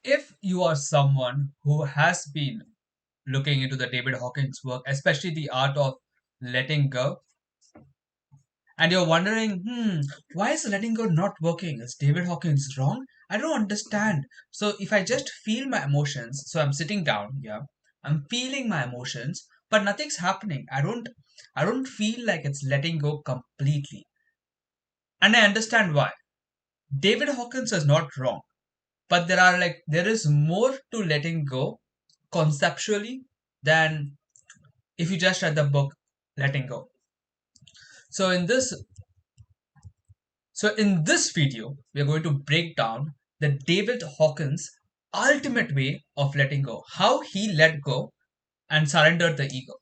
If you are someone who has been looking into the David Hawkins work, especially the art of letting go, and you're wondering, why is letting go not working? Is David Hawkins wrong? I don't understand. So if I just feel my emotions, so I'm sitting down, yeah, I'm feeling my emotions, but nothing's happening. I don't feel like it's letting go completely. And I understand why. David Hawkins is not wrong, but there is more to letting go conceptually than if you just read the book letting go. So in this video, we are going to break down the David Hawkins ultimate way of letting go, how he let go and surrendered the ego.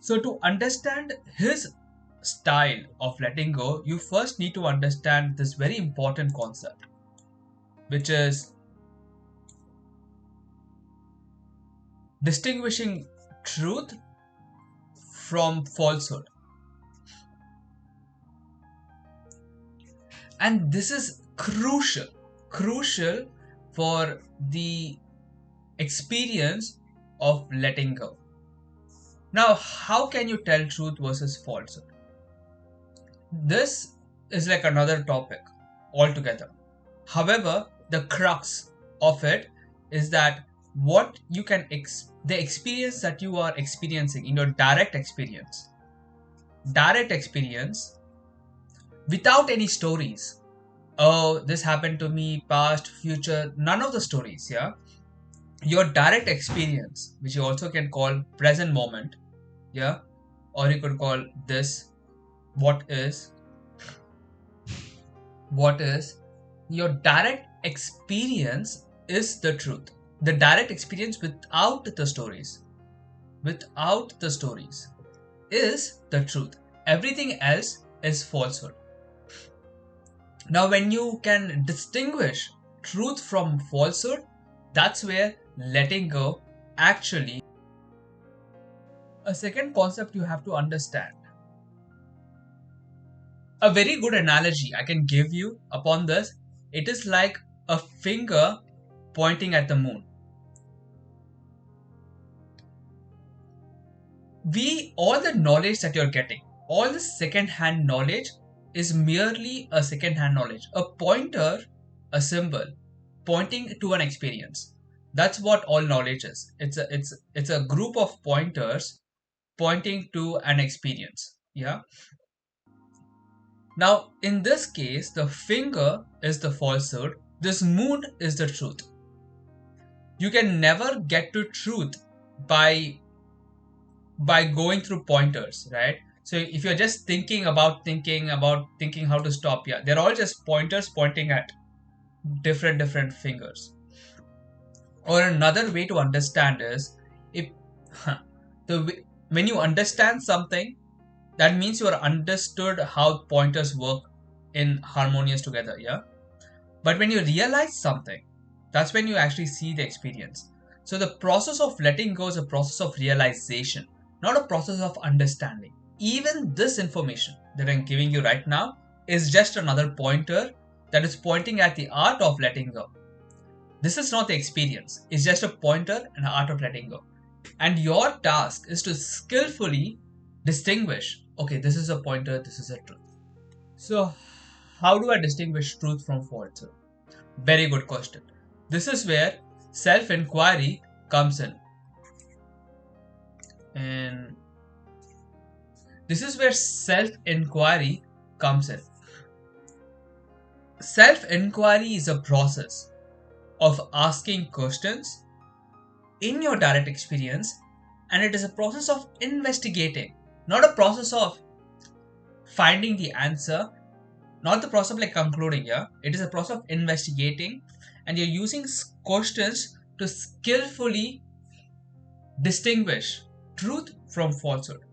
So to understand his style of letting go, you first need to understand this very important concept, which is distinguishing truth from falsehood. And this is crucial for the experience of letting go. Now, how can you tell truth versus falsehood? This is like another topic altogether. However, the crux of it is that what you can the experience that you are experiencing in your direct experience without any stories. Oh, this happened to me, past, future, none of the stories, yeah? Your direct experience, which you also can call present moment, yeah? Or you could call this what is your direct experience is the truth. The direct experience without the stories is the truth. Everything else is falsehood. Now, when you can distinguish truth from falsehood, that's where letting go actually. A second concept you have to understand. A very good analogy I can give you upon this, it is like a finger pointing at the moon. All the knowledge that you're getting, all the second-hand knowledge is merely a second-hand knowledge, a pointer, a symbol pointing to an experience. That's what all knowledge is. It's a group of pointers pointing to an experience. Yeah. Now, in this case, the finger is the falsehood. This moon is the truth. You can never get to truth by going through pointers, right? So if you're just thinking how to stop, yeah, they're all just pointers pointing at different fingers. Or another way to understand is if when you understand something, that means you are understood how pointers work in harmonious together, yeah? But when you realize something, that's when you actually see the experience. So the process of letting go is a process of realization, not a process of understanding. Even this information that I'm giving you right now is just another pointer that is pointing at the art of letting go. This is not the experience, it's just a pointer and the art of letting go. And your task is to skillfully distinguish, okay, this is a pointer, this is a truth. So, how do I distinguish truth from falsehood? Very good question. This is where self-inquiry comes in. And this is where self-inquiry comes in. Self-inquiry is a process of asking questions in your direct experience, and it is a process of investigating, not a process of finding the answer, not the process of like concluding, yeah? It is a process of investigating, and you're using questions to skillfully distinguish truth from falsehood.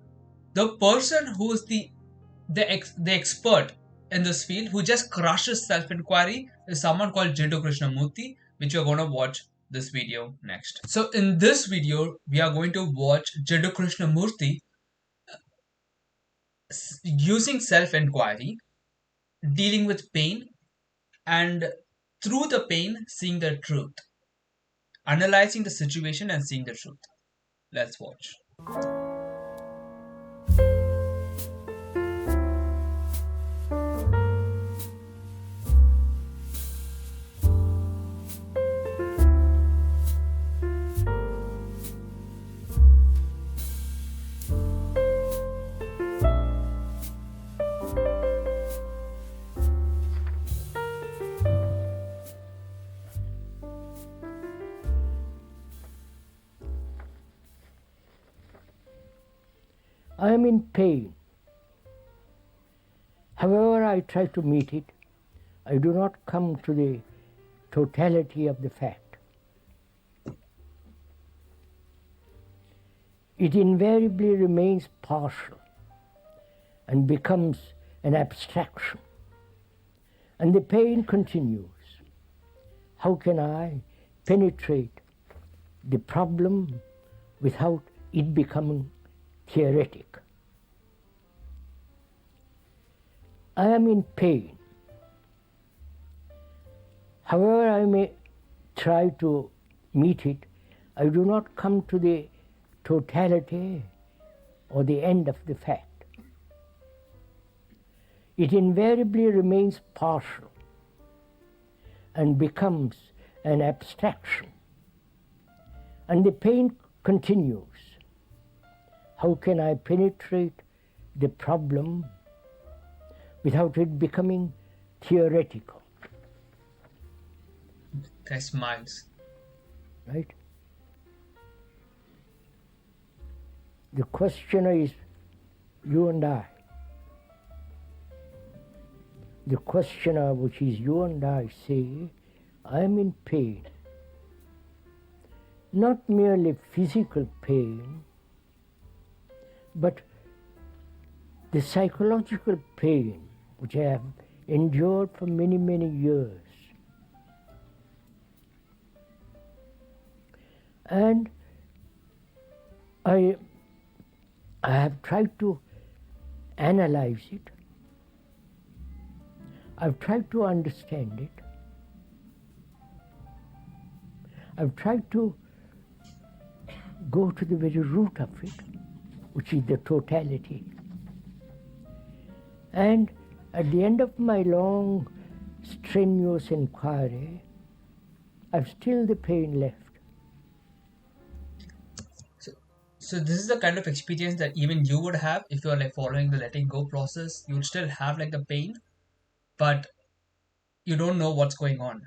The person who is the expert in this field, who just crushes self-inquiry, is someone called Jiddu Krishnamurti, which you're going to watch this video next. So in this video, we are going to watch Jiddu Krishnamurti using self-inquiry dealing with pain, and through the pain, seeing the truth, analyzing the situation and seeing the truth. Let's watch. I am in pain. However I try to meet it, I do not come to the totality of the fact. It invariably remains partial and becomes an abstraction. And the pain continues. How can I penetrate the problem without it becoming theoretic? I am in pain. However I may try to meet it, I do not come to the totality or the end of the fact. It invariably remains partial and becomes an abstraction. And the pain continues. How can I penetrate the problem without it becoming theoretical? Guy smiles. Right? The questioner is you and I. The questioner, which is you and I, say, I am in pain. Not merely physical pain, but the psychological pain which I have endured for many, many years. And I have tried to analyze it. I've tried to understand it. I've tried to go to the very root of it, which is the totality. And at the end of my long, strenuous inquiry, I've still the pain left. So this is the kind of experience that even you would have if you're like following the letting go process. You would still have like the pain, but you don't know what's going on.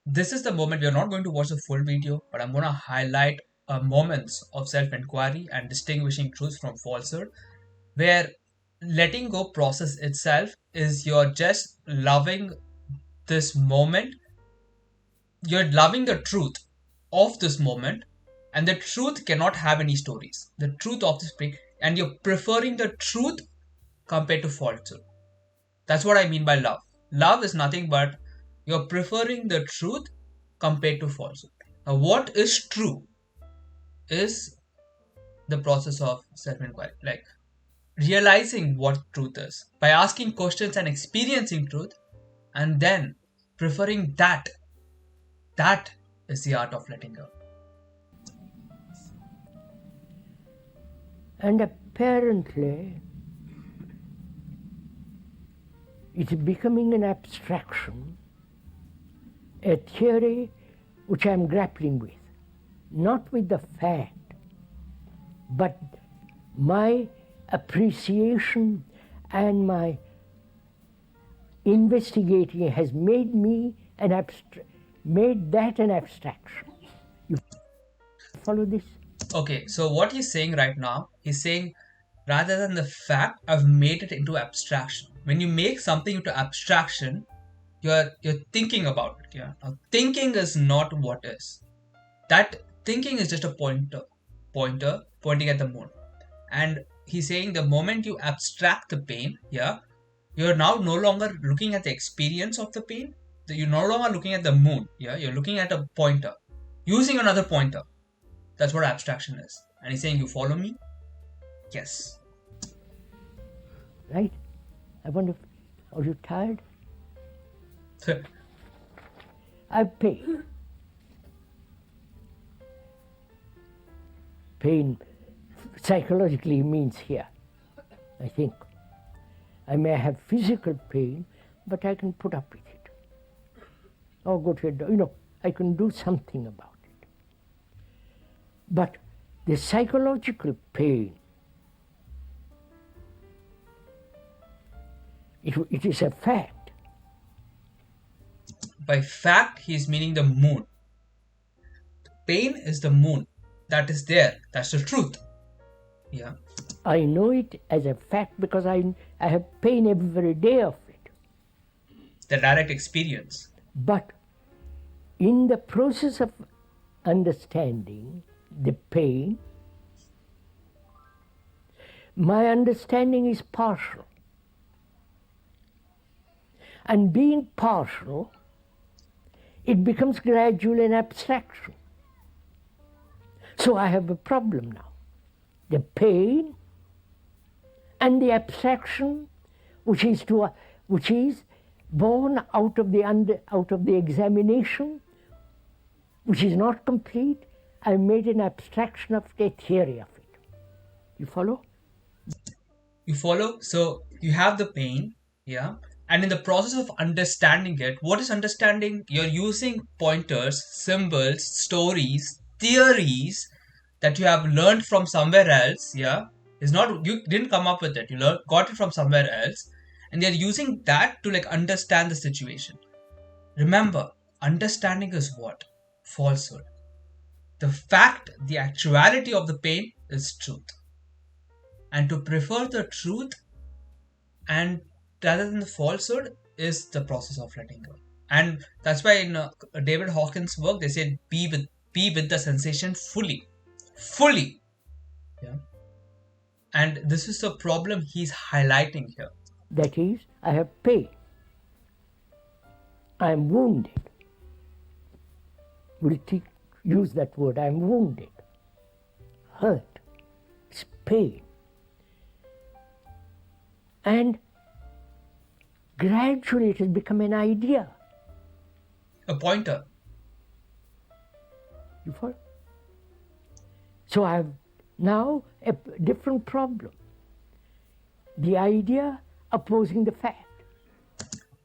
This is the moment. We're not going to watch the full video, but I'm going to highlight moments of self-inquiry and distinguishing truth from falsehood, where letting go process itself is you're just loving this moment. You're loving the truth of this moment, and the truth cannot have any stories. The truth of this thing, and you're preferring the truth compared to falsehood. That's what I mean by love. Love is nothing but you're preferring the truth compared to falsehood. Now, what is true is the process of self-inquiry, like realizing what truth is by asking questions and experiencing truth, and then preferring that. That is the art of letting go. And apparently, it's becoming an abstraction, a theory which I'm grappling with, not with the fact, but my appreciation and my investigating has made me made that an abstraction. You follow this? Okay, so what he's saying right now, he's saying rather than the fact, I've made it into abstraction. When you make something into abstraction, you're thinking about it. Yeah. Now, thinking is not what is. That thinking is just a pointer pointing at the moon. And he's saying the moment you abstract the pain, yeah, you're now no longer looking at the experience of the pain. You're no longer looking at the moon. Yeah, you're looking at a pointer, using another pointer. That's what abstraction is. And he's saying, you follow me? Yes. Right? I wonder, Are you tired? I pain. Pain psychologically means here, I think. I may have physical pain, but I can put up with it. Or go to I can do something about it. But the psychological pain, it is a fact. By fact, he's meaning the moon. Pain is the moon. That is there. That's the truth. Yeah. I know it as a fact because I have pain every day of it. The direct experience. But in the process of understanding the pain, my understanding is partial. And being partial, it becomes gradually an abstraction. So I have a problem now. The pain and the abstraction, which is born out of the examination, which is not complete. I made an abstraction of the theory of it. You follow? You follow? So you have the pain, yeah. And in the process of understanding it, what is understanding? You're using pointers, symbols, stories, theories that you have learned from somewhere else, yeah. You didn't come up with it. You got it from somewhere else, and you're using that to understand the situation. Remember, understanding is what? Falsehood. The fact, the actuality of the pain is truth. And to prefer the truth and rather than the falsehood is the process of letting go. And that's why in David Hawkins' work, they said be with the sensation fully. Yeah. And this is the problem he's highlighting here. That is, I have pain. I am wounded. We'll use that word, I am wounded. Hurt. It's pain. And gradually it has become an idea. A pointer. You follow? So I have now a different problem. The idea opposing the fact.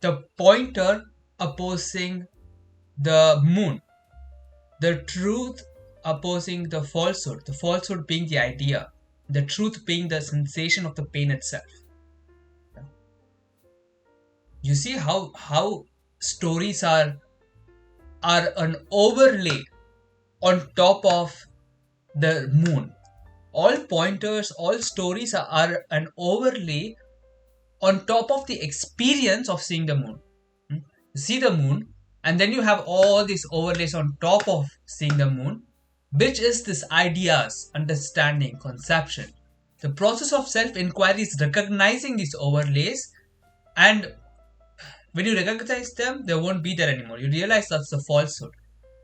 The pointer opposing the moon. The truth opposing the falsehood being the idea, the truth being the sensation of the pain itself. You see how stories are an overlay on top of the moon. All pointers, all stories are an overlay on top of the experience of seeing the moon. You see the moon, and then you have all these overlays on top of seeing the moon, which is this ideas, understanding, conception. The process of self-inquiry is recognizing these overlays, and when you recognize them, they won't be there anymore. You realize that's the falsehood.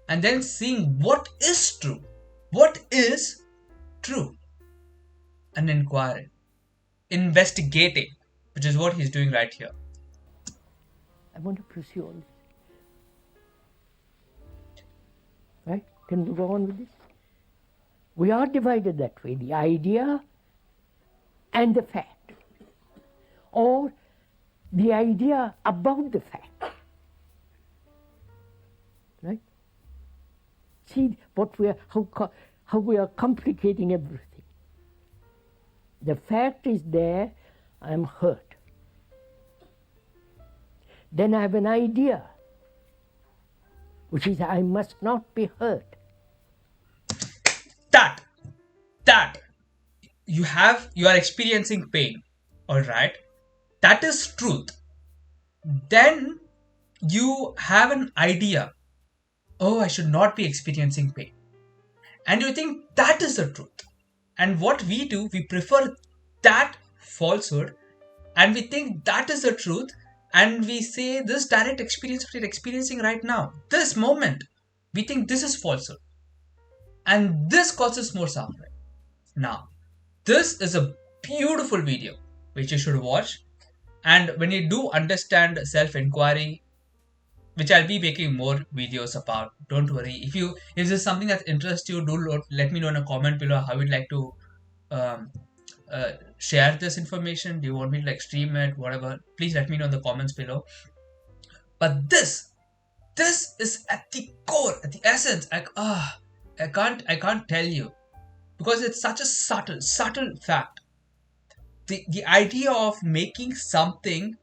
And then seeing what is true. What is true? And inquiring. Investigating, which is what he's doing right here. I want to pursue all this. Right? Can we go on with this? We are divided that way, the idea and the fact. Or the idea about the fact. Right? See how we are complicating everything. The fact is there, I am hurt. Then I have an idea, which is I must not be hurt. That you are experiencing pain, all right? That is truth. Then you have an idea, oh, I should not be experiencing pain. And you think that is the truth. And what we do, we prefer that falsehood and we think that is the truth, and we say this direct experience that you're experiencing right now, this moment, we think this is falsehood. And this causes more suffering. Now, this is a beautiful video which you should watch. And when you do understand self-inquiry, which I'll be making more videos about, don't worry. If there's something that interests you, let me know in a comment below how you'd like to um, share this information. Do you want me to like stream it, whatever? Please let me know in the comments below. But this is at the core, at the essence. I can't tell you, because it's such a subtle fact. The idea of making something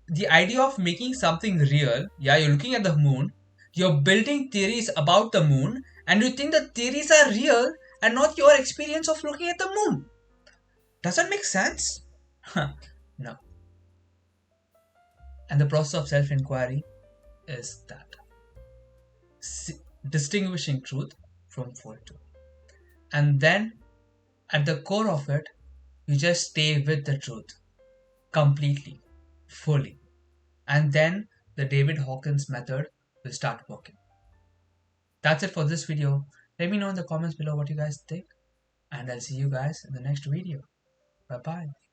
real. Yeah, you're looking at the moon, you're building theories about the moon, and you think the theories are real and not your experience of looking at the moon. Does that make sense? No. And the process of self-inquiry is that distinguishing truth from falsehood. And then at the core of it, you just stay with the truth completely, fully. And then the David Hawkins method will start working. That's it for this video. Let me know in the comments below what you guys think. And I'll see you guys in the next video. Bye bye.